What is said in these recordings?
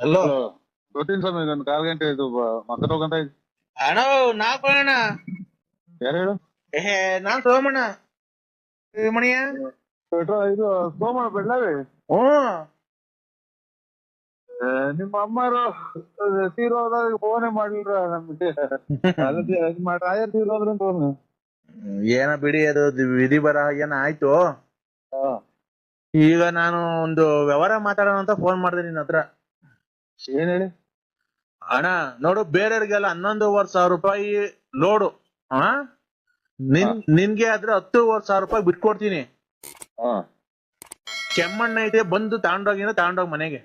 Hello hello. ಗೊತ್ತಿನ ಸ್ವಾಮಿ ಒಂದು 1/4 ಗಂಟೆ ಇದು ಮಕ್ಕಳ ಹೋಗಂತ ಇದ್ದೆ. ಅಣ್ಣ ನಾ ಕೊಡೋಣ. ಯಾರು ಹೇಳು? ನಾನ್ ಸೋಮಣ್ಣ ಮಣಿಯ. ಇದು ಸೋಮಣ್ಣ ಬೆಳ್ಳಾವಿ. ಹ್ಮ್ ನಿಮ್ಮ ಅಮ್ಮರು ತೀರೋದಾಗ ಫೋನೇ ಮಾಡ್ಲಿಲ್ಲ ನಮ್ಗೆ. ಅದಕ್ಕೆ ರಾಯರ್ ತೀರೋದ್ರ ಫೋನ್. ಏನ ಬಿಡಿ, ಅದು ವಿಧಿ ಬರ ಏನ ಆಯ್ತು. ಈಗ ನಾನು ಒಂದು ವ್ಯವಹಾರ ಮಾತಾಡೋಣ ಅಂತ ಫೋನ್ ಮಾಡಿದೆ ನಿನ್ನ ಹತ್ರ. ಏನ್ ಹೇಳಿ? ಅಣ್ಣ ನೋಡು, ಬೇರೆಯವ್ರಿಗೆಲ್ಲ 11,500 ರೂಪಾಯಿ ಲೋಡು. ನಿನ್ಗೆ ಆದ್ರೆ 10,500 ರೂಪಾಯಿ ಬಿಟ್ಕೊಡ್ತೀನಿ. ಕೆಮ್ಮಣ್ಣ ಐತೆ, ಬಂದು ತಗೊಂಡೋಗ್ ಮನೆಗೆ.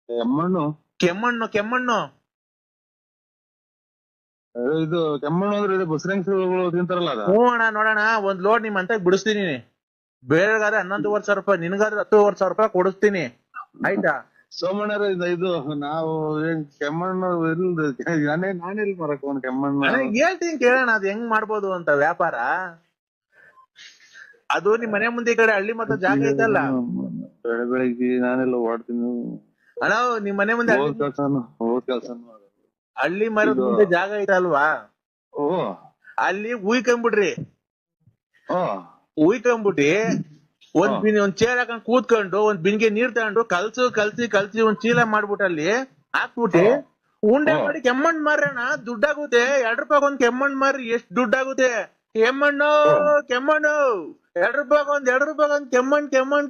ಕೆಮ್ಮಣ್ಣು ಕೆಮ್ಮಣ್ಣು ಇದು ಕೆಮ್ಮಣ್ಣು ಅಂದ್ರೆ ಇದು ಬಸರಂಗಗಳು ತಿಂತಾರಲ್ಲ ಅದ? ಹ್ಞೂ ಅಣ್ಣ, ನೋಡೋಣ ಒಂದ್ ಲೋಡ್ ನಿಮ್ ಅಂತ ಬಿಡಿಸ್ತೀನಿ. ಬೇರೆಗಾದ್ರೆ 11,500 ರೂಪಾಯಿ, ನಿನ್ಗಾದ್ರೆ 10,500 ರೂಪಾಯಿ ಕೊಡಿಸ್ತೀನಿ, ಆಯ್ತಾ? ಸೋಮಣ್ಣರ ಇದು ನಾವು ಕೆಮ್ಮಣ್ಣು ನಾನೆಲ್ಲಿ ಮರಕ್ ಒಂದು ಕೆಮ್ಮಣ್ಣು ಹೇಳ್ತೀನಿ ಕೇಳೋಣ, ಅದ್ ಹೆಂಗ್ ಮಾಡ್ಬೋದು ಅಂತ ವ್ಯಾಪಾರ. ಅದು ನಿಮ್ ಮನೆ ಮುಂದೆ ಈ ಕಡೆ ಹಳ್ಳಿ ಮತ್ತೆ ಜಾಗ ಐತಲ್ಲ. ಬೆಳಿಗ್ಗೆ ನಾನೆಲ್ಲ ಓಡ್ತೀನಿ ಅಣ್ಣ, ನಿಮ್ ಮನೆ ಮುಂದೆ ಹಳ್ಳಿ ಮರದ ಮುಂದೆ ಜಾಗ ಐತಲ್ವಾ, ಅಲ್ಲಿ ಉಯ್ಕೊಂಡ್ಬಿಡ್ರಿ. ಉಯ್ಕೊಂಡ್ಬಿಟ್ಟಿ ಒಂದ್ ಚೇರ್ ಹಾಕೊಂಡ್ ಕೂತ್ಕೊಂಡು ಒಂದ್ ಬಿನ್ಗೆ ನೀರ್ ತಗೊಂಡು ಕಲ್ಸಿ ಒಂದ್ ಚೀಲ ಮಾಡ್ಬಿಟ್ಟು ಅಲ್ಲಿ ಹಾಕ್ಬಿಟ್ಟಿ ಉಂಡೆ ಮಾಡಿ ಕೆಮ್ಮಣ್ಣ್ ಮಾರೋಣ, ದುಡ್ಡಾಗುತ್ತೆ. 2 ರೂಪಾಯಿ ಒಂದ್ ಕೆಮ್ಮಣ್ಣ್ ಮಾರಿ ಎಷ್ಟ್ ದುಡ್ಡಾಗುತ್ತೆ? ಕೆಮ್ಮಣ್ಣು 2 ರೂಪಾಯಿ ಒಂದ್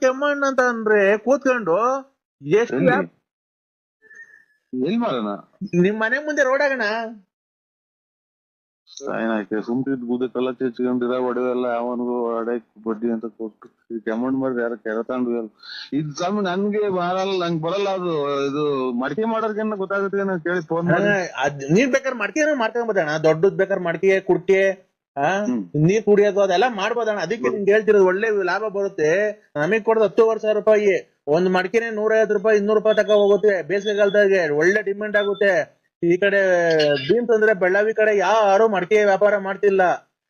ಕೆಮ್ಮಣ್ಣ್ ಅಂತ ಅಂದ್ರೆ ಕೂತ್ಕೊಂಡು ಎಷ್ಟು ನಿಮ್ ಮನೆ ಮುಂದೆ ರೋಡ್ ಆಗಣ. ಸುಮ್ತಿದ್ ಬೂದಕ್ಕೆಲ್ಲ ಚಚ್ಕೊಂಡಿರ ಒಡವೆಲ್ಲ ಅವನಿಗೂ ಅಡಕ್ ಬಡ್ಡಿ ಅಂತ ಕೊಟ್ಟು ಕೆಮ್ಮಣ್ಣು ಮಾಡಿದ್ರೆ ಯಾರ ಕೆರ ತಗೊಂಡು ಇದು ಸ್ವಾಮಿ ನನ್ಗೆ ಬರಲ್ಲ, ನಂಗೆ ಬರಲ್ಲ ಅದು. ಇದು ಮಡಿಕೆ ಮಾಡೋರ್ಗೇನ ಗೊತ್ತಾಗುತ್ತೆ ಕೇಳಿ ಫೋನ್ ಮಾಡಿ. ನೀನ್ ಬೇಕಾದ್ರೆ ಮಡಿಕೆ ಮಾಡ್ಕೊಂಬೋದಣ್ಣ, ದೊಡ್ಡದ್ ಬೇಕಾದ್ರೆ ಮಡಿಕೆ ಕುಡ್ಕೆ ನೀರ್ ಕುಡಿಯೋದು ಅದೆಲ್ಲ ಮಾಡ್ಬೋದಣ್ಣ. ಅದಕ್ಕೆ ನಿಂಗೆ ಹೇಳ್ತಿರೋದು, ಒಳ್ಳೆ ಲಾಭ ಬರುತ್ತೆ. ನಮಗ್ ಕೊಡೋದು 10,500 ರೂಪಾಯಿ. ಒಂದ್ ಮಡಿಕೆನೆ 150 ರೂಪಾಯಿ 200 ರೂಪಾಯಿ ತಕ ಹೋಗುತ್ತೆ. ಬೇಸಿಗೆಗಾಲದಾಗೆ ಒಳ್ಳೆ ಡಿಮ್ಯಾಂಡ್ ಆಗುತ್ತೆ. ಈ ಕಡೆ ಬೀಮ್ಸ್ ಅಂದ್ರೆ ಬೆಳ್ಳಾವಿ ಕಡೆ ಯಾರು ಮಡಿಕೆ ವ್ಯಾಪಾರ ಮಾಡ್ತಿಲ್ಲ.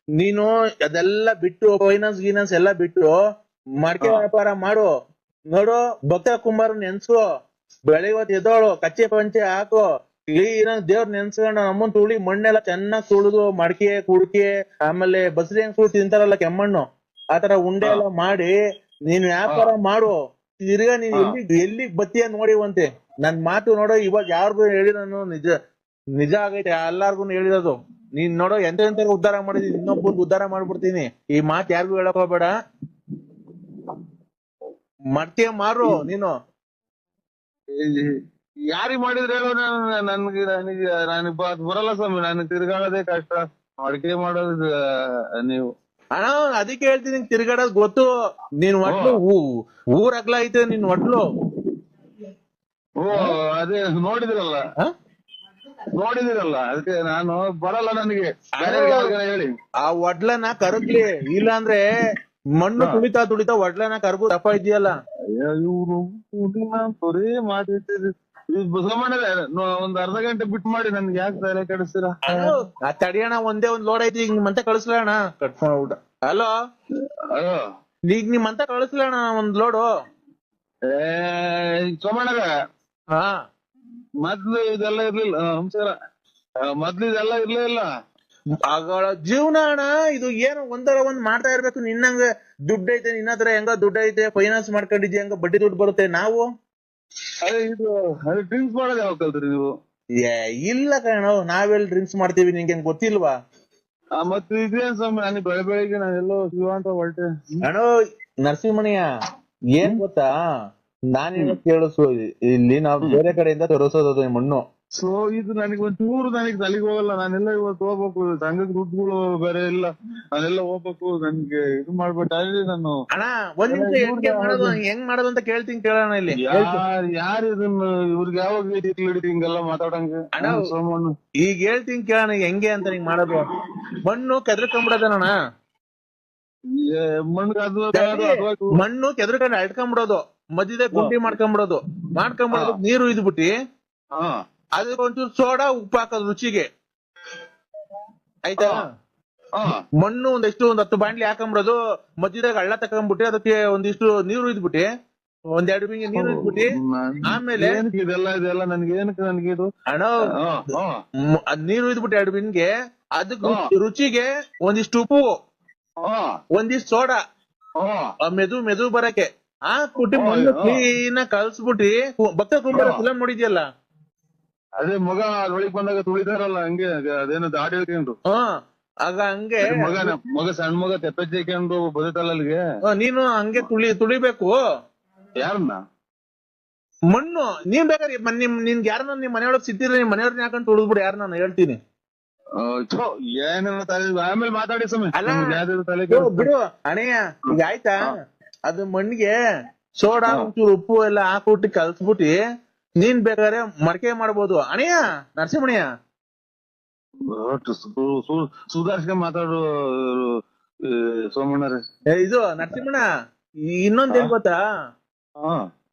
ನೀನು ಅದೆಲ್ಲ ಬಿಟ್ಟು ಫೈನಾನ್ಸ್ ಎಲ್ಲ ಬಿಟ್ಟು ಮಡಿಕೆ ವ್ಯಾಪಾರ ಮಾಡು. ನೋಡು, ಭಕ್ತ ಕುಂಬಾರ ನೆನ್ಸು, ಬೆಳಿವತ್ ಎದ್ದೋಳು, ಕಚ್ಚೆ ಪಂಚೆ ಹಾಕು, ಕ್ಲೀನಾಗಿ ದೇವ್ರ ನೆನ್ಸ್ಕೊಂಡು ನಮ್ಮನ್ ತುಳಿ ಮಣ್ಣೆಲ್ಲ ಚೆನ್ನಾಗ್ ತುಳಿದು ಮಡಿಕೆ ಕುಡ್ಕೆ ಆಮೇಲೆ ಬಸರಿ ಹೆಂಗ್ ತಿಂತಾರಲ್ಲ ಕೆಮ್ಮಣ್ಣು, ಆತರ ಉಂಡೆ ಎಲ್ಲ ಮಾಡಿ ನೀನ್ ವ್ಯಾಪಾರ ಮಾಡು. ತಿರ್ಗಾ ನೀನ್ ಎಲ್ಲಿಗ್ ಬತ್ತೀಯ ನೋಡಿವಂತೆ. ನನ್ ಮಾತು ನೋಡೋ, ಇವಾಗ ಯಾರಿಗೂ ಹೇಳಿ ನಾನು ನಿಜ ಆಗೈತೆ, ಎಲ್ಲಾರ್ಗು ಹೇಳಿರೋದು. ನೀನ್ ನೋಡೋ ಎಂತ ಉದ್ಧಾರ ಮಾಡಿದೀನಿ, ಇನ್ನೊಬ್ಬ ಉದ್ಧಾರ ಮಾಡ್ಬಿಡ್ತೀನಿ. ಈ ಮಾತ್ ಯಾರಿಗೂ ಹೇಳಕ್ ಹೋಗ್ಬೇಡ. ಮಡ್ಕೆ ಮಾರು ನೀನು. ಯಾರಿಗ್ ಮಾಡಿದ್ರೆ ಹೇಳೋ? ನನಗೆ ಬರಲ್ಲ ಸ್ವಾಮಿ, ನನಗೆ ತಿರ್ಗಾಡೋದೇ ಕಷ್ಟ. ಅಡಿಕೆ ಮಾಡೋದು ನೀವು. ಅಣ್ಣ ಅದಕ್ಕೆ ಹೇಳ್ತೀನಿ, ತಿರ್ಗಾಡೋದ್ ಗೊತ್ತು. ನೀನ್ ಒಟ್ಲು ಊರ್ ಅಗ್ಲ ಐತೆ ನಿನ್ ಒಟ್ಲು. ಅದೇ ನೋಡಿದಿರಲ್ಲ ಅದಕ್ಕೆ ನಾನು ಬರಲ್ಲ. ನನಗೆ ಹೇಳಿ ಆ ಒಡ್ಲನ ಕರಗ್ಲಿ, ಇಲ್ಲ ಅಂದ್ರೆ ಮಣ್ಣು ತುಳಿತಾ ಒಡ್ಲನ ಕರ್ಗು ದಪ್ಪ ಇದೆಯಲ್ಲ. ಇವ್ರು ಬರೀ ಮಾಡಿರ್ತೀರಿ. ಒಂದ್ ಅರ್ಧ ಗಂಟೆ ಬಿಟ್ಟು ಮಾಡಿ, ನನ್ಗೆ ಯಾಕೆ ತಲೆ ಕೆಡಿಸ್ತೀರಾ? ತಡಿಯಣ, ಒಂದೇ ಒಂದ್ ಲೋಡ್ ಐತಿ, ಈಗ ನಿಮ್ಮಂತ ಕಳಿಸ್ಲಣ್ಣ. ಹಲೋ, ಈಗ ನಿಮ್ಮಂತ ಕಳಿಸ್ಲಣ್ಣ ಒಂದ್ ಲೋಡು. ಸೋಮಣ್ಣಗ, ಮೊದ್ಲು ಇದೆಲ್ಲ ಇರ್ಲಿಲ್ಲ. ನಮಸ್ಕಾರ. ಮೊದ್ಲು ಇದೆಲ್ಲ ಇರ್ಲಿಲ್ಲ. ಆಗಳ ಜೀವನ ಅಣ್ಣ ಇದು. ಏನು ಒಂದರ ಒಂದ್ ಮಾಡ್ತಾ ಇರ್ಬೇಕು. ನಿನ್ನಂಗ ದುಡ್ಡು ಐತೆ, ನಿನ್ನ ಹತ್ರ ಹೆಂಗ ದುಡ್ಡು ಐತೆ, ಫೈನಾನ್ಸ್ ಮಾಡ್ಕೊಂಡಿದ್ಯ, ಹೆಂಗ ಬಡ್ಡಿ ದುಡ್ಡು ಬರುತ್ತೆ. ನಾವು ಡ್ರಿಂಕ್ಸ್ ಮಾಡೋದು ಯಾವಾಗ ಕಲ್ತ್ರಿ ನೀವು? ಇಲ್ಲ ಕಣ, ನಾವೆಲ್ಲಿ ಡ್ರಿಂಕ್ಸ್ ಮಾಡ್ತೀವಿ, ನಿಂಗೆ ಗೊತ್ತಿಲ್ವಾ? ಮತ್ತೆ ಇದೇನ್ ಸ್ವಾಮಿ, ನನಗೆ ಬೆಳಗ್ಗೆ ನಾನೆಲ್ಲೋ ಶಿವ ಅಂತ ಹೊರಟೆ. ಅಣ್ಣ ನರಸಿಂಹಮಣಿಯ, ಏನ್ ಗೊತ್ತಾ, ನಾನೇನ ಕೇಳಿಸು, ಇಲ್ಲಿ ನಾವು ಬೇರೆ ಕಡೆಯಿಂದ ತರಿಸೋದು ಮಣ್ಣು. ಸೊ ಇದು ನನಗೆ ಒಂಚೂರು ನನಗೆ ತಲೆಗೆ ಹೋಗಲ್ಲ. ನಾನೆಲ್ಲ ಇವತ್ತು ಹೋಗ್ಬೇಕು, ಸಂಘದ ದುಡ್ಡುಗಳು ಬೇರೆ ಇಲ್ಲ, ನಾನೆಲ್ಲ ಹೋಗ್ಬೇಕು. ನನ್ಗೆ ಇದು ಮಾಡ್ಬಿಟ್ಟು ನಾನು. ಅಣ್ಣ ಒಂದ್ ನಿಮಿಷ, ಹೆಂಗ್ ಮಾಡೋದು ಅಂತ ಕೇಳ್ತೀನಿ, ಕೇಳೋಣ. ಇಲ್ಲಿ ಯಾರು ಇದನ್ನ ಇವ್ರಿಗೆ ಯಾವಾಗ ಹಿಡಿದು ಹಿಂಗೆಲ್ಲ ಮಾತಾಡಂಗೆ? ಸೋಮಣ್ಣ ಈಗ ಹೇಳ್ತೀನಿ ಕೇಳೋಣ, ಹೆಂಗೆ ಅಂತ ಹಿಂಗ್ ಮಾಡೋದು. ಮಣ್ಣು ಕೆದ್ರಕೊಂಡ್ಬಿಡೋದಣ್ಣ, ಮಣ್ಣು ಕೆದ್ರಕೊಂಡು ಅಡ್ಕೊಂಡ್ಬಿಡೋದು, ಮಧ್ಯದ ಗುಂಡಿ ಮಾಡ್ಕೊಂಡ್ಬಿಡೋದು, ನೀರು ಇದ್ಬಿಟ್ಟಿ ಅದಕ್ಕೆ ಒಂಚೂರು ಸೋಡಾ ಉಪ್ಪು ಹಾಕೋದು ರುಚಿಗೆ, ಆಯ್ತಾ? ಮಣ್ಣು ಒಂದಿಷ್ಟು 10 ಬಾಂಡ್ಲಿ ಹಾಕೊಂಬಿಡೋದು, ಮಧ್ಯದಾಗ ಹಳ್ಳ ತಕೊಂಡ್ಬಿಟ್ಟು ಅದಕ್ಕೆ ಒಂದಿಷ್ಟು ನೀರು ಇದ್ಬಿಟ್ಟು, 1-2 ಬಿಂಗೆ ನೀರು ಇದ್ಬಿಟ್ಟು, ಆಮೇಲೆ ಇದೆಲ್ಲ ನನ್ಗೆ ಏನಕ್ಕೆ ನನಗೆ ಇದು ಅಣ್ಣ ಅದ್ ನೀರು ಇದ್ಬಿಟ್ಟು 2 ಬಿನ್ಗೆ, ಅದಕ್ಕೆ ರುಚಿಗೆ ಒಂದಿಷ್ಟು ಉಪ್ಪು, ಒಂದಿಷ್ಟು ಸೋಡಾ, ಮೆದು ಬರಕ್ಕೆ ಹಾಕ್ಬಿಟ್ಟು ಮಣ್ಣು ಕ್ಲೀನ್ ಕಲ್ಸ್ಬಿಟ್ಟು, ಭಕ್ತ ಕುಂಬಾರ ಫಿಲಂ ನೋಡಿದ್ಯಲ್ಲ, ಅದೇ ಮಗ ಒಳಗ್ ಬಂದಾಗ ತುಳಿತಾರಲ್ಲ ಹಂಗೆ, ಅದೇನು ದಾಡಿ ಹೇಳ್ಕೊಂಡು ಆಗ ಹಂಗೆ ಮಗ ಸಣ್ಣ ಮಗ ತೆಪ್ಪೆ ಹಾಕೊಂಡು ಬದುಕಲ್ಲ ಅಲ್ಲಿಗೆ, ನೀನು ಹಂಗೆ ತುಳಿಬೇಕು. ಯಾರನ್ನ? ಮಣ್ಣು. ನೀನ್ ಬೇಕಾದ್ರೆ ನಿನ್ಗೆ ಯಾರನ್ನ ನಿಮ್ ಮನೆಯೊಳಗ್ ಸಿಕ್ತಿದ್ರೆ ನಿಮ್ ಮನೆಯವ್ರನ್ನ ಹಾಕೊಂಡು ತುಳಿದ್ಬಿಡು, ಯಾರು ನಾನು ಹೇಳ್ತೀನಿ. ಏನೇನೋ ತಲೆ ಆಮೇಲೆ ಮಾತಾಡಿ ಬಿಡು ಅಣಯ್ಯ. ಈಗ ಆಯ್ತಾ, ಅದು ಮಣ್ಣಿಗೆ ಸೋಡಾ ಒಂಚೂರು ಉಪ್ಪು ಎಲ್ಲ ಹಾಕ್ಬಿಟ್ಟು ಕಲ್ಸ್ಬಿಟ್ಟು ನೀನ್ ಬೇಕಾದ್ರೆ ಮಡಕೆ ಮಾಡ್ಬೋದು ಅಣಯ್ಯ. ನರಸಿಂಹಣ್ಣಯ್ಯ ಸುಧಾರ್ಸ್ಕೊಂಡ್ ಮಾತಾಡು ಸೋಮಣ್ಣರೇ. ಇದು ನರಸಿಂಹಣ್ಣ, ಇನ್ನೊಂದ್ ಏನ್ ಗೊತ್ತಾ,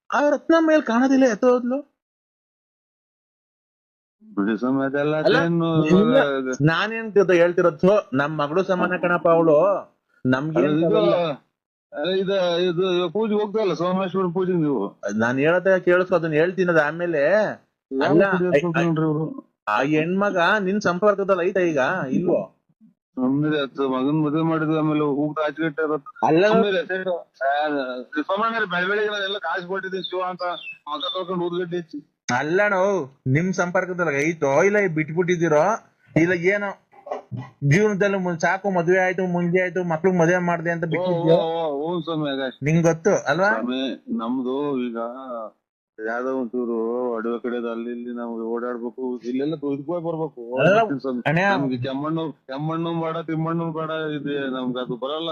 ಆ ರತ್ನ ಮೇಲ್ ಕಾಣೋದಿಲ್ಲ, ಎತ್ತೋದ್ಲು. ನಾನೇನ್ ಹೇಳ್ತಿರೋದು, ನಮ್ ಮಗಳು ಸಮಾನ ಕಣಪ್ಪ ಅವಳು. ನಮ್ಗೆ ಇದು ಪೂಜೆ ಹೋಗ್ತಾರಲ್ಲ ಸೋಮೇಶ್ವರ ಪೂಜೆ, ನೀವು ನಾನ್ ಹೇಳದ ಕೇಳಿಸ್ಕೊ, ಅದನ್ನ ಹೇಳ್ತೀನದ ಆಮೇಲೆ. ಆ ಹೆಣ್ಮಗ ನಿನ್ ಸಂಪರ್ಕದಲ್ಲಿ ಐತ ಈಗ ಇಲ್ವೋ? ಮಗನ್ ಮದುವೆ ಮಾಡಿದ್ವಿ, ಆಮೇಲೆ ಊಟ ಆಚೆಗಟ್ಟೆ ಬೆಳಬೆಳಿಗ್ಗೆ ಎಲ್ಲ ಕಾಸು ಕೊಟ್ಟಿದ್ದೀನಿ ಶಿವ ಅಂತ ಮಗ ತಗೊಂಡು ಊದ್ಗಡ್ಡೆ ಹೆಚ್ಚಿ. ಅಲ್ಲಣ, ನಿಮ್ ಸಂಪರ್ಕದಲ್ಲಿ ಐತೋ ಇಲ್ಲ ಬಿಟ್ಬಿಟ್ಟಿದಿರೋ, ಇಲ್ಲ ಏನೋ ಜೀವನದಲ್ಲಿ ಸಾಕು ಮದ್ವೆ ಆಯ್ತು, ಮುಂಜೆ ಆಯ್ತು, ಮಕ್ಳು ಮದ್ವೆ ಮಾಡ್ದೆ ಅಂತ ಬಿಟ್ಟಿದ್ಯೋ? ನಿಂಗ್ ಗೊತ್ತು ಅಲ್ವಾ? ನಮ್ದು ಈಗ ಯಾವ್ದೋ ಒಂಚೂರು ಅಡವೆ ಕಡೆ ಅಲ್ಲಿ ಇಲ್ಲಿ ನಾವು ಓಡಾಡ್ಬೇಕು, ಇಲ್ಲೆಲ್ಲ ತೊಯ್ದುಕೋಯ್ ಬರ್ಬೇಕು. ನಮ್ಗೆ ಕೆಮ್ಮಣ್ಣು ಬೇಡ, ತಿಮ್ಮಣ್ಣು ಬೇಡ, ಇದೆ ನಮ್ಗೆ ಅದು ಬರಲ್ಲ.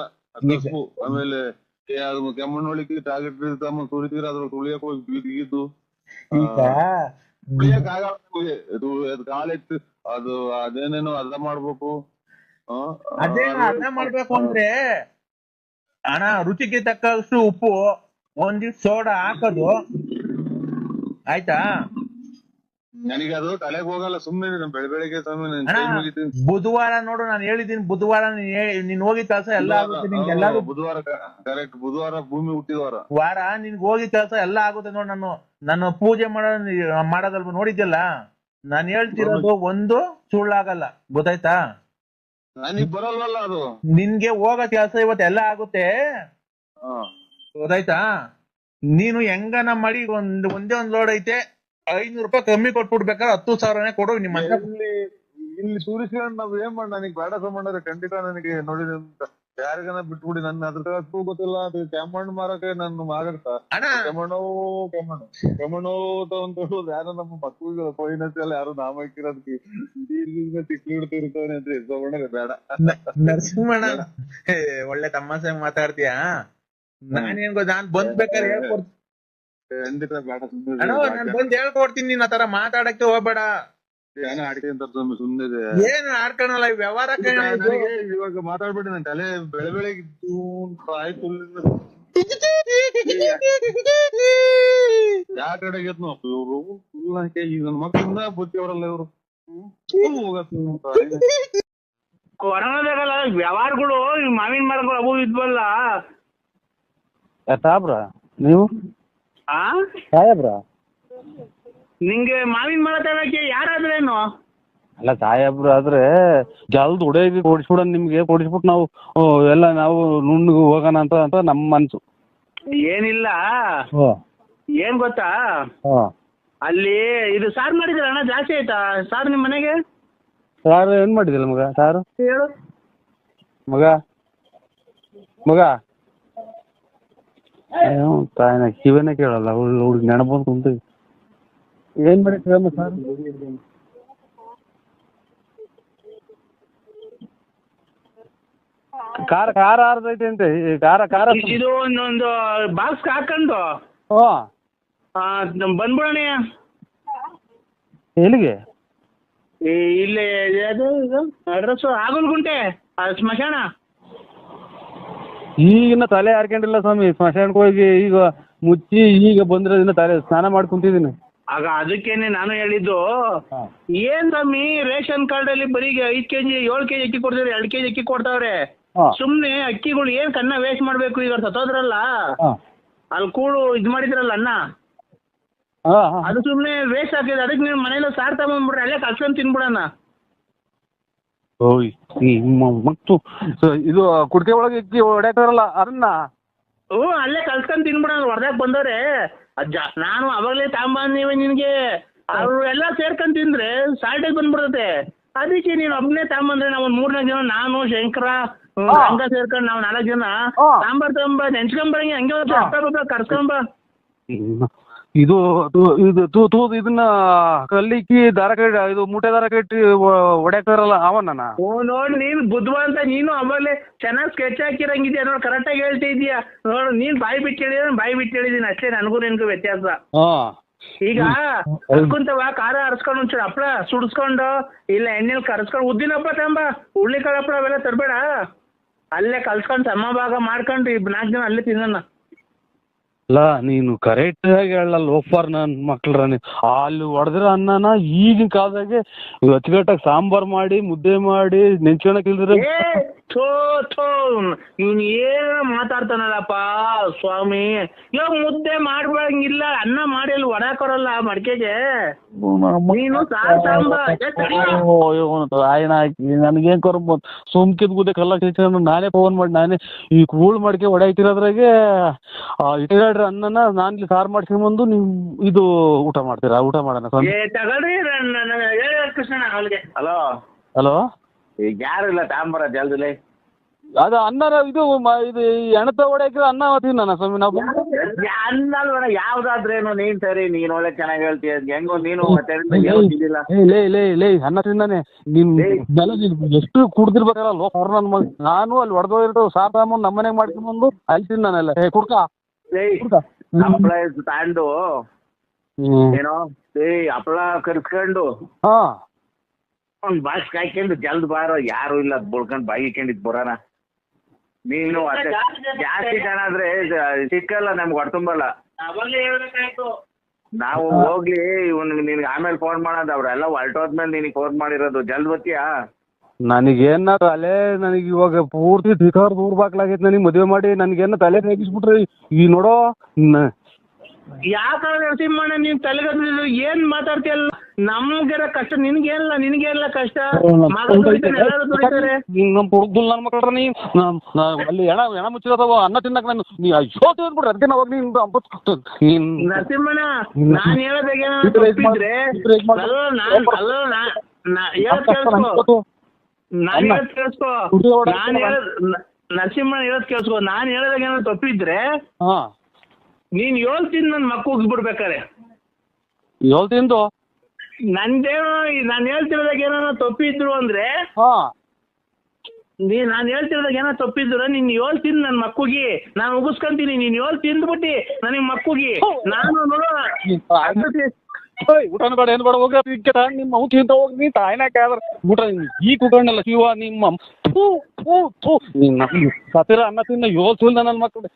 ಆಮೇಲೆ ಕೆಮ್ಮಣ್ಣೊಳಿಗೆ ಟಾರ್ಗೆಟ್ ಇರ್ತಾಮ ತುಳಿತೀರ, ಅದ್ರ ತುಳಿಯಕ್ ಹೋಗಿ ಬೀದಿಗಿದ್ದು ತುಳಿಯಕ್ ಆಗಲ್ಲ. ಕಾಲೆತ್ತು ಅದು ಅದೇನೇನೋ ಅರ್ಧ ಮಾಡ್ಬೇಕು. ಅರ್ಧ ಮಾಡ್ಬೇಕು ಅಂದ್ರೆ ಅಣ್ಣ, ರುಚಿಗೆ ತಕ್ಕಷ್ಟು ಉಪ್ಪು, ಒಂದಿಷ್ಟು ಸೋಡಾ ಹಾಕೋದು, ಆಯ್ತಾ? ನನಗೆ ಅದು ತಲೆಗೆ ಹೋಗಲ್ಲ, ಸುಮ್ಮನೆ ಬೆಳಗ್ಗೆ ಬುಧವಾರ ನೋಡು, ನಾನು ಹೇಳಿದೀನಿ, ಬುಧವಾರ ನೀನ್ ಹೋಗಿ ಕೆಲಸ ಎಲ್ಲ ಆಗುತ್ತೆ ನಿನ್ಗೆ. ಎಲ್ಲಾರು ಬುಧವಾರ ಕರೆಕ್ಟ್, ಬುಧವಾರ ಭೂಮಿ ಹುಟ್ಟಿದವಾರ ವಾರ ನಿನ್ಗೆ ಹೋಗಿ ಕೆಲಸ ಎಲ್ಲ ಆಗುತ್ತೆ ನೋಡು. ನಾನು ಪೂಜೆ ಮಾಡೋದಲ್ವ ನೋಡಿದ್ಯಲ್ಲ, ನಾನ್ ಹೇಳ್ತಿರೋದು ಒಂದು ಸುಳ್ಳಾಗಲ್ಲ, ಗೊತ್ತಾಯ್ತಾ? ನನಗ್ ಬರಲ್ವಲ್ಲ ಅದು. ನಿನ್ಗೆ ಹೋಗೋ ಕೆಲಸ ಇವತ್ತೆಲ್ಲ ಆಗುತ್ತೆ, ಗೊತ್ತಾಯ್ತಾ? ನೀನು ಹೆಂಗನ ಮಾಡಿ ಒಂದೇ ಒಂದ್ ಲೋಡ್ ಐತೆ, 500 ರೂಪಾಯಿ ಕಮ್ಮಿ ಕೊಟ್ಬಿಡ್ಬೇಕಾದ್ರೆ 10,000ನೇ ಕೊಡು. ನಿಮ್ಮ ಇಲ್ಲಿ ಸೂರ್ಯಕಿರಣ್ ನಾವ್ ಏನ್ ಮಾಡ, ನನಗ್ ಬೇಡ ಸಂಬಂಧ ಖಂಡಿತ ನನಗೆ ನೋಡಿದ ಯಾರಿಗನ ಬಿಟ್ಬಿಡಿ. ನನ್ನ ಅದ್ರ ಗೊತ್ತಿಲ್ಲ, ಅದು ಕೆಮ್ಮಣ್ಣು ಮಾರಕ್ಕೆ ನನ್ನ ಮಾರಾಡ್ತಾ ಕೆಮ್ಮಣ್ಣು ಅಂತ ಯಾರೋ ನಮ್ಮ ಮಕ್ಕಳಿಗೆ ಫೈನಾನ್ಸಿಯಲ್ ಯಾರು ನಾಮ ಇಕ್ಕಿರೋದಕ್ಕೆ ತಿಕ್ಕಿಡ್ತಿರ್ತಾನೆ ಅಂತ ಸೋಮಣ್ಣರೇ ಬೇಡ. ನರಸಿಂಹಣ್ಣ ಒಳ್ಳೆ ತಮಾಷೆ ಮಾತಾಡ್ತೀಯಾ? ನಾನೇನ್ ನಾನ್ ಬಂದ್ಬೇಕಾದ್ರೆ ಹೇಳ್ಕೊಡ್ತೀನಿ, ಖಂಡಿತ ಬೇಡ. ನಾನ್ ಬಂದ್ ಹೇಳ್ಕೊಡ್ತೀನಿ, ನೀನ್ ಆತರ ಮಾತಾಡಕ್ಕೆ ಹೋಗ್ಬೇಡ. ಏನೋ ಆಡ್ಕೊಂತ ಸುಮ್ಮನೆ ಏನು ಆಡ್ಕೊಳಲ್ಲ, ವ್ಯವಹಾರ ಇವಾಗ ಮಾತಾಡ್ಬಿಟ್ಟು ನನ್ ತಲೆ ಬೆಳಗ್ಗೆ ಆಯ್ತು. ಯಾವ ಕಡೆಗೆ ಇವ್ರು ಈಗ ನನ್ನ ಮಕ್ಕಳಿಂದ ಬುತ್ತಿ ಅವರಲ್ಲ ಇವ್ರು ಹೊರಗಲ್ಲ ವ್ಯವಹಾರಗಳು. ಮಾವಿನ ಮರಗಳು ಅವು ಇದ್ವಲ್ಲ ಸಾಬ್ರ, ನೀವು ಸಾಹೇಬ್ರ, ನಿಂಗೆ ಮಾವಿನ ಮರ ತರಕ್ಕೆ ಯಾರಾದ್ರೇನು? ಅಲ್ಲ ಸಾಹೇಬ್ರು ಆದ್ರೆ ಜಲ್ದ್ ಹುಡುಗಿ ಕೊಡಿಸ್ಬಿಡ, ನಿಮ್ಗೆ ಕೊಡಿಸ್ಬಿಟ್ಟು ನಾವು ಎಲ್ಲ ನಾವು ನುಣ್ಣಗೆ ಹೋಗೋಣ ಅಂತ ನಮ್ಮ ಮನ್ಸು. ಏನಿಲ್ಲ, ಏನ್ ಗೊತ್ತಾ, ಅಲ್ಲಿ ಇದು ಸಾರು ಮಾಡಿದ್ರ ಅಣ್ಣ, ಜಾಸ್ತಿ ಆಯ್ತಾ ಸಾರು ನಿಮ್ ಮನೆಗೆ? ಸಾರು ಏನ್ ಮಾಡಿದಿಲ್ಲ ಮಗ? ಸಾರು ಹೇಳು ಮಗ. ಮಗ ತಾಯಿನ ಕಿವಿನ ಕೇಳಲ್ಲ, ಹುಡುಗಿ ನೆನಪಂತ ಕುಂತೀವಿ. ಏನ್ ಮಾಡಿದ್ರಮ್ಮ ಸಾರು? ಖಾರ ಖಾರ ಆರ್ದೈತೆ ಅಂತೆ, ಖಾರ ಖಾರ. ಇದು ಒಂದೊಂದು ಬಾಕ್ಸ್ ಹಾಕೊಂಡು ಬಂದ್ಬಿಡೋಣ. ಎಲ್ಲಿಗೆ? ಇಲ್ಲಿ ಅದು ಅಡ್ರೆಸ್ ಆಗಲ್ಗುಂಟೆ ಸ್ಮಶಾನ. ಈಗಿನ ತಲೆ ಹಾರ್ಕೊಂಡಿಲ್ಲ ಸ್ವಾಮಿ, ಸ್ಮಶಾನಕ್ಕೆ ಹೋಗಿ ಈಗ ಮುಚ್ಚಿ ಈಗ ಬಂದಿರೋದಿನ್ನ ತಲೆ ಸ್ನಾನ ಮಾಡಿ ಕುಂತಿದ್ದೀನಿ. ಆಗ ಅದಕ್ಕೇನೆ ನಾನು ಹೇಳಿದ್ದು, ಏನ್ ಸ್ವಾಮಿ ರೇಷನ್ ಕಾರ್ಡ್ ಅಲ್ಲಿ ಬರೀ 5 ಕೆಜಿ 7 ಕೆಜಿ ಅಕ್ಕಿ ಕೊಡ್ತಾರೆ, 2 ಕೆಜಿ ಅಕ್ಕಿ ಕೊಡ್ತಾವ್ರೆ. ಸುಮ್ನೆ ಅಕ್ಕಿಗಳು ಏನ್ ಕನ್ನ ವೇಸ್ಟ್ ಮಾಡ್ಬೇಕು? ಈಗ ಸತ್ತೋದ್ರಲ್ಲ ಅಲ್ಲಿ ಕೂಡು ಇದ್ ಮಾಡಿದ್ರಲ್ಲ ಅನ್ನ, ಅದು ಸುಮ್ನೆ ವೇಸ್ಟ್ ಆಗ್ತದೆ. ಅದಕ್ಕೆ ನೀವು ಮನೇಲಿ ಸಾರ್ ತಗೊಂಡ್ಬಿಡ್ರಿ, ಅಲ್ಲೇ ಕಲ್ಸ್ಕೊಂಡ್ ತಿನ್ಬಿಡಣ. ಓಯ್ ಮತ್ತು ಇದು ಕುಡ್ಕೆ ಒಳಗೆ ಅಕ್ಕಿ ಹೊಡ್ಯಾಕ್ತಾರಲ್ಲ ಅದನ್ನ ಅಲ್ಲೇ ಕಲ್ಸ್ಕೊಂಡ್ ತಿನ್ಬಿಡಣ. ಹೊರದಾಗ ಬಂದವ್ರೆ ನಾನು ಅವಾಗಲೇ ತಗೊಂಬಂದಿವೆ ನಿನ್ಗೆ, ಅವ್ರು ಎಲ್ಲ ಸೇರ್ಕೊಂಡ್ ತಿಂದ್ರೆ ಸಾಲ್ಟೇಜ್ ಬಂದ್ಬಿಡ್ತತೆ. ಅದಕ್ಕೆ ನೀನು ಒಬ್ಬನೇ ತಗೊಂಬಂದ್ರೆ ನಾವು 3-4 ಜನ, ನಾನು ಶಂಕರ ಹಂಗ ಸೇರ್ಕೊಂಡು ನಾವು 4 ಜನ ತಗೊಂಬ ನೆಂಚ್ಕೊಂಬರಂಗೆ ಹಂಗೆ ಕರ್ಸ್ಕೊಂಬ. ಇದು ಇದನ್ನ ಕಲ್ಲಿಕ್ಕಿ ದಾರ ಕಟ್ಟಿ ಇದು ಮೂಟೆ ದಾರ ಕಟ್ಟಿ ಹೊಡ್ಯಾಕ್ತಾರಲ್ಲ ಅವನ್ನ ನೋಡ್ ನೀನ್ ಬುದ್ಧಿವಂತ, ನೀನು ಅವಾಗಲೇ ಚೆನ್ನಾಗಿ ಸ್ಕೆಚ್ ಹಾಕಿರಂಗಿದ್ಯಾ ನೋಡ್, ಕರೆಕ್ಟ್ ಆಗಿ ಹೇಳ್ತಾ ಇದೀಯಾ ನೋಡು. ನೀನ್ ಬಾಯಿ ಬಿಟ್ಟು ಹೇಳಿದೀನಿ ಅಷ್ಟೇ, ನನಗೂ ನಿನ್ಗೂ ವ್ಯತ್ಯಾಸ. ಈಗ ಕರ್ಕೊಂತವ ಖಾರ ಹರಿಸ್ಕೊಂಡು ಒಂಚೂರು ಹಪ್ಪಳ ಸುಡಿಸ್ಕೊಂಡು ಇಲ್ಲ ಎಣ್ಣೆಲಿ ಕರ್ಸ್ಕೊಂಡು ಉದ್ದಿನ ಹಪ್ಪಳ ತಂಬ, ಹುಳ್ಳಿಕಾಳು ಹಪ್ಪಳ ಅವೆಲ್ಲ ತರಬೇಡ. ಅಲ್ಲೇ ಕಲ್ಸ್ಕೊಂಡು ಸಮಭಾಗ ಮಾಡ್ಕೊಂಡು 4 ಜನ ಅಲ್ಲೇ ತಿನ್ನೋಣ. ಅಲ್ಲ ನೀನು ಕರೆಕ್ಟ್ ಆಗಿ ಹೇಳಲ್ಲ ಲೋಫರ್ ನನ್ನ ಮಕ್ಳ್ರ. ಅಲ್ಲಿ ಹೊಡೆದಿರೋ ಅನ್ನನ ಈಗಿನ ಕಾಲದಾಗೆ ಅಚ್ಚುಕಟ್ಟಾಗಿ ಸಾಂಬಾರ್ ಮಾಡಿ ಮುದ್ದೆ ಮಾಡಿ ನೆಂಚ್ಕೊಳಕ್ ಇಲ್ದ್ರೆ ಇವ್ನು ಏನ ಮಾತಾಡ್ತಾನಲ್ಲಪ್ಪ ಸ್ವಾಮಿ. ಇವಾಗ ಮುದ್ದೆ ಮಾಡ್ಬಂಗಿಲ್ಲ, ಅನ್ನ ಮಾಡಿ ಅಲ್ಲಿ ಹೊಡಾಕೊರಲ್ಲ ಮಡಿಕೆಗೆ. ನೀನು ಆಯ್ನ ಹಾಕಿ ನನಗೇನ್ ಕೊರ ಸುಮ್ಕಿದ್ ಗುದ್ದೆ ಕಲ್ಲ ನಾನೇ ಫೋನ್ ಮಾಡಿ ನಾನೇ ಈ ಕೂಳ್ ಮಡಿಕೆ ಹೊಡ್ಯಾಕಿರೋದ್ರಾಗೆ ಇಟ್ಟಾಡ್ರಿ ಅನ್ನನ ನಾನ್ ಇಲ್ಲಿ ಸಾರು ಮಾಡ್ಕೊಂಡ್ಬಂದು ನೀವು ಇದು ಊಟ ಮಾಡ್ತೀರಾ? ಊಟ ಮಾಡೋಣ ತಗೊಳ್ರಿ ಕೃಷ್ಣ ಅವಳಿಗೆ. ಹಲೋ ಹಲೋ, ಈಗ ಯಾರು ಇಲ್ಲ ತಾಂಬರ ಜಲ್ದಿಲೆ. ಅದು ಅನ್ನ ಇದು ಇದು ಎಣತ ಹೊಡ್ಯಾಕಿರೋ ಅನ್ನ ತಿನ್ನ ಸ್ವಾಮಿ ನಾವು ಅನ್ನಲ್ವಣ ಯಾವ್ದಾದ್ರೇನು. ನೀನ್ ಸರಿ, ನೀನ್ ಒಳ್ಳೆ ಚೆನ್ನಾಗಿ ಹೇಳ್ತೀಯ, ಹೆಂಗೋ ನೀನು ಲೇ ಅನ್ನ ತಿಂದಾನೆ ನೀನ್ ಎಷ್ಟು ಕುಡ್ದಿರ್ಬೇಕಲ್ಲ ಲೋಕ ನನ್ ಮಗ. ನಾನು ಅಲ್ಲಿ ಹೊಡೆದೋಗಿರೋ ಸಾರ್ ತಗೊಂಬಂದು ನಮ್ಮ ಮನೆಗೆ ಮಾಡ್ಕೊಂಡ್ಬಂದು ಅಲ್ಲಿ ತಿಂದಾನೆಲ್ಲ ಕುಡ್ಕ ಹಪ್ಪಳ ತಾಂಡು ಏನೋ ಹಪ್ಪಳ ಕರ್ಸ್ಕೊಂಡು ಒಂದ್ ಬಾಕ್ಸ್ ಕಾಯ್ಕೊಂಡು ಜಲ್ದ್ ಬಾರೋ, ಯಾರು ಇಲ್ಲ ಬಳ್ಕೊಂಡ್ ಬಾಯಿ ಇಕ್ಕೊಂಡಿದ್ ಬರೋಣ. ನೀನು ಅಷ್ಟೇ ಜಾಸ್ತಿ ಜನ ಆದ್ರೆ ಸಿಕ್ಕಲ್ಲ, ನಮ್ಗೆ ಹೊಡ್ತುಂಬಲ್ಲ. ನಾವು ಹೋಗ್ಲಿ ನಿನ್ಗೆ ಆಮೇಲೆ ಫೋನ್ ಮಾಡೋದು, ಅವ್ರೆಲ್ಲ ಹೊರಟೋದ್ಮೇಲೆ ನಿನಗೆ ಫೋನ್ ಮಾಡಿರೋದು. ಜಲ್ದ್ ಬತ್ತೀಯಾ? ನನಗೇನ ತಲೆ ನನಗೆ ಇವಾಗ ಪೂರ್ತಿ ಧಿಕಾರ ದೂರ ಬಾಕ್ಲಾಗೈತೆ. ನನಗೆ ಮದುವೆ ಮಾಡಿ ನನಗೇನ ತಲೆ ರೇಗಿಸ್ಬಿಟ್ರಿ ಈ ನೋಡೋ. ಯಾಕ ನರಸಿಂಹಣ್ಣ ನೀನ್ ತಲೆಗದ್ದಿಲ್ಲ, ಏನ್ ಮಾತಾಡ್ತೀಯಲ್ಲ? ನಮ್ಗೆಲ್ಲ ಕಷ್ಟ, ನಿನ್ಗೇನಲ್ಲ ಕಷ್ಟ. ನಮ್ ಹುಡುಗ್ದುಲ್ ನನ್ ಮಕ್ಕಳ್ರ ನೀ ಅಲ್ಲಿ ಹೆಣ ಮುಚ್ಚಿರದವ ಅನ್ನ ತಿನ್ನಕ್ ನಾನು ನೀ ಅಯ್ಯೋ ತಿಂದ್ಬಿಡ್ರಿ. ಅದಕ್ಕೆ ನಾವಾಗ ನರಸಿಂಹಣ್ಣ ನಾನ್ ಹೇಳೋದಾಗೆ ನರಸಿಂಹಣ್ಣ ಹೇಳೋದ್ ಕೇಳಿಸ್ಕೊ. ನಾನ್ ಹೇಳೋದಾಗ ಏನಾದ್ರು ತಪ್ಪಿದ್ರೆ ನೀನ್ 7 ತಿಂದು ನನ್ ಮಕ್ಕ ಉಗ್ಸ್ಬಿಡ್ಬೇಕಾರೆ. 7 ತಿಂದು ನಂದೇನು ನಾನು ಹೇಳ್ತಿರೋದಾಗ ಏನಾರ ತಪ್ಪಿದ್ರು ಅಂದ್ರೆ ನಾನು ಹೇಳ್ತಿರೋದಾಗ ಏನೋ ತಪ್ಪಿದ್ರು ನೀನ್ 7 ತಿಂದು ನನ್ ಮಕ್ಕುಗಿ ನಾನು ಉಗಿಸ್ಕೊಂತೀನಿ. ನೀನ್ 7 ತಿಂದ್ಬಿಟ್ಟಿ ನನಗ್ ಮಕ್ಕುಗಿ ನಾನು ನೋಡೋ ಊಟನ ಬೇಡ ಏನು ಬೇಡ ಹೋಗ ನಿಮ್ಮ ಅವು ತಿಂತ ಹೋಗಿ ನೀ ತಾಯಿನ ಕೇಳಿದ್ರೆ ಊಟ ಈ ಕುಟುಂಬಲ್ಲ ಶಿವ ನಿಮ್ಮ ಸತ್ತಿರ ಅನ್ನ ತಿನ್ನ 7 ತಿಂದ ನನ್ನ ಮಕ್ಕಳು.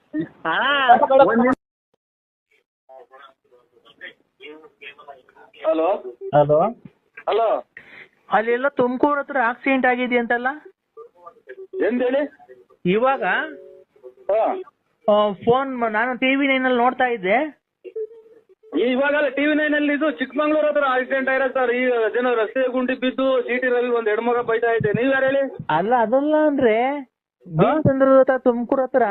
ಹಲೋ ಹಲೋ ಹಲೋ, ಅಲ್ಲೆಲ್ಲ ತುಮಕೂರು ಹತ್ರ ಆಕ್ಸಿಡೆಂಟ್ ಆಗಿದೆಯಂತಲ್ಲ? ಎಂದೇಳಿ? ಇವಾಗ ಫೋನ್ ನಾನು TV9 ಅಲ್ಲಿ ನೋಡ್ತಾ ಇದ್ದೆ. ಇವಾಗಲ್ಲ TV9 ಅಲ್ಲಿ ಇದು ಚಿಕ್ಕಮಂಗ್ಳೂರ್ ಹತ್ರ ಆಕ್ಸಿಡೆಂಟ್ ಆಗಿರೋದು ಸರ್. ಈ ಜನ ರಸ್ತೆ ಗುಂಡಿ ಬಿದ್ದು ಸಿಟಿ ರವಿ ಒಂದ್ ಹೆಣ್ಮಗ ಬೈತಾ ಇದೆ. ನೀವ್ ಯಾರು ಹೇಳಿ? ಅಲ್ಲ ಅದಲ್ಲ ಅಂದ್ರೆ ಭೀಮಸಂದ್ರ ಹತ್ರ ತುಮಕೂರು ಹತ್ರ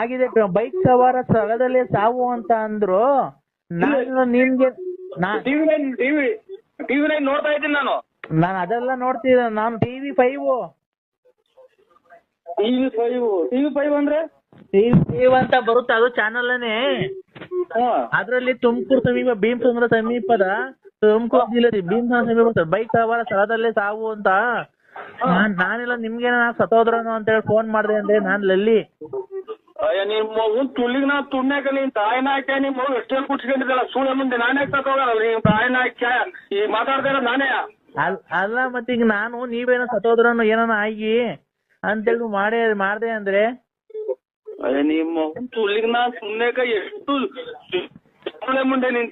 ಆಗಿದೆ, ಬೈಕ್ ಸವಾರ ಸ್ಥಳದಲ್ಲೇ ಸಾವು ಅಂತ ಅಂದ್ರು. ನಾನು ನಿಮ್ಗೆ TV9 ನೋಡ್ತಾ ಇದ್ದೀನಿ ನಾನು ಅದೆಲ್ಲ ನೋಡ್ತಿದ್ದೆ. ನಾನು TV5 ಅಂದ್ರೆ TV5 ಅಂತ ಬರುತ್ತೆ, ಅದು ಚಾನಲ್ನೇ. ಅದ್ರಲ್ಲಿ ತುಮಕೂರು ಸಮೀಪ ಭೀಮಸಂದ್ರ ಸಮೀಪದ ತುಮಕೂರು ಜಿಲ್ಲೆ ಭೀಮಸಂದ್ರ ಸಮೀಪ ಬೈಕ್ ಸವಾರ ಸ್ಥಳದಲ್ಲೇ ಸಾವು ಅಂತ. ನಾನೆಲ್ಲ ನಿಮ್ಗೇನ ಸತ್ತೋದ್ರನು ಅಂತ ಹೇಳಿ ಫೋನ್ ಮಾಡಿದೆ ಅಂದ್ರೆ ನಾನು ಲಲ್ಲಿ. ನಿಮ್ಮ ತುಳಿಗ್ ನಾ ತುಣ್ಯಾಕ ನೀನ್ ತಾಯಿನ ಹಾಕ್ಯ ನಿಮ್ ಮಗು ಎಷ್ಟೇನ್ ಕುಟ್ಸ್ಕೊಂಡಿದ್ದಲ್ಲ ಸುಳ್ಳ ಮುಂದೆ ನಾನೇ ತಗೋಗಲ್ಲ. ನೀವ್ ತಾಯಿನ ಹಾಕ್ಯ ಈಗ ಮಾತಾಡ್ತಾ ಇರೋದು ನಾನೇ. ಅಲ್ಲ ಮತ್ತೀಗ ನಾನು ನೀವೇನೋ ಸತ್ತೋದ್ರನು ಏನೋ ಆಗಿ ಅಂತೇಳಿ ಮಾಡ್ದೆ ಅಂದ್ರೆ ನಿಮ್ಮ ತುಳಿಗ್ ನಾ ತುಣ್ಯಾಕ ಎಷ್ಟು ಮುಂದೆ ನಿನ್